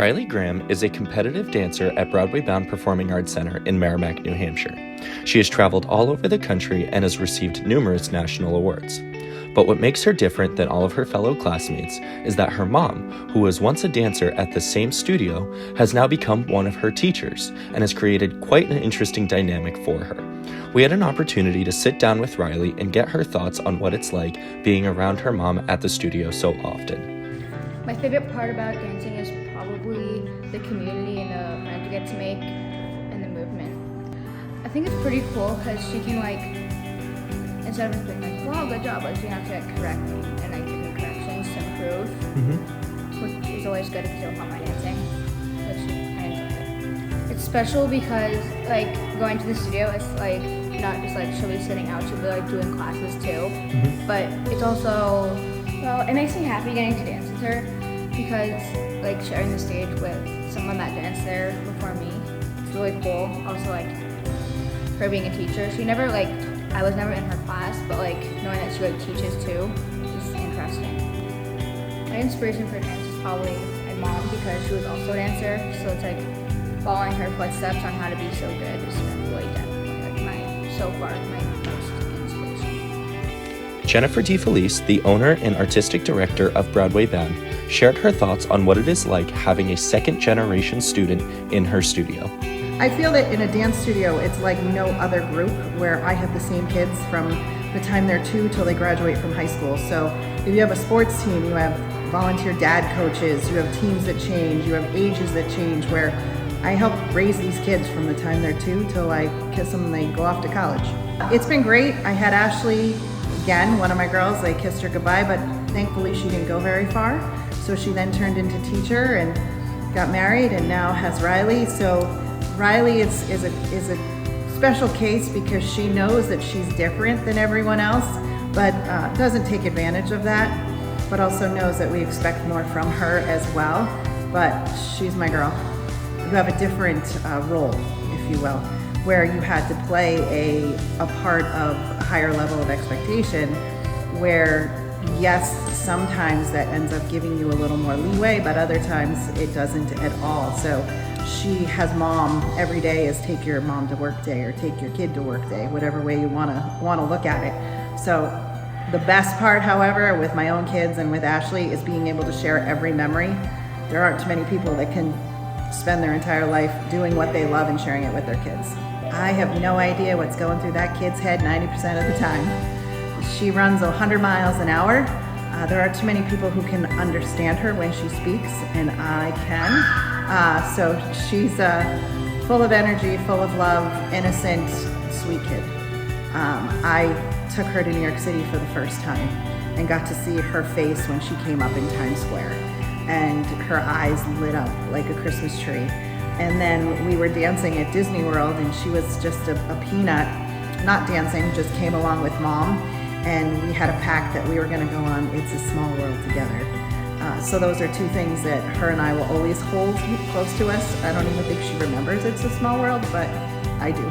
Riley Graham is a competitive dancer at Broadway Bound Performing Arts Center in Merrimack, New Hampshire. She has traveled all over the country and has received numerous national awards. But what makes her different than all of her fellow classmates is that her mom, who was once a dancer at the same studio, has now become one of her teachers and has created quite an interesting dynamic for her. We had an opportunity to sit down with Riley and get her thoughts on what it's like being around her mom at the studio so often. My favorite part about dancing is probably the community and the friends you get to make and the movement. I think it's pretty cool because she can instead of just being like, wow, good job, she has to correct me and give me corrections to improve, which is always good to do upon my dancing, which I enjoy it. It's special because going to the studio, it's not just she'll be sitting out, she'll be doing classes too, but it's also, it makes me happy getting to dance with her because sharing the stage with someone that danced there before me, it's really cool. Also her being a teacher, I was never in her class, but knowing that she teaches too is interesting. My inspiration for dance is probably my mom because she was also a dancer, so it's following her footsteps on how to be so good is really definitely my most inspiration. Jennifer DeFelice, the owner and artistic director of Broadway Bound, shared her thoughts on what it is like having a second-generation student in her studio. I feel that in a dance studio, it's like no other group where I have the same kids from the time they're 2 till they graduate from high school. So if you have a sports team, you have volunteer dad coaches, you have teams that change, you have ages that change, where I help raise these kids from the time they're 2 till I kiss them and they go off to college. It's been great. I had Ashley, again, one of my girls, I kissed her goodbye, but thankfully she didn't go very far. So she then turned into teacher and got married and now has Riley. So Riley is a special case because she knows that she's different than everyone else, but doesn't take advantage of that, but also knows that we expect more from her as well. But she's my girl. You have a different role, if you will, where you had to play a part of a higher level of expectation where, yes, sometimes that ends up giving you a little more leeway, but other times it doesn't at all. So she has mom every day is take your mom to work day or take your kid to work day, whatever way you want to look at it. So the best part, however, with my own kids and with Ashley is being able to share every memory. There aren't too many people that can spend their entire life doing what they love and sharing it with their kids. I have no idea what's going through that kid's head 90% of the time. She runs 100 miles an hour. There are too many people who can understand her when she speaks, and I can. So she's full of energy, full of love, innocent, sweet kid. I took her to New York City for the first time and got to see her face when she came up in Times Square, and her eyes lit up like a Christmas tree. And then we were dancing at Disney World, and she was just a peanut, not dancing, just came along with mom. And we had a pact that we were going to go on It's a Small World together. So those are two things that her and I will always hold close to us. I don't even think she remembers It's a Small World, but I do.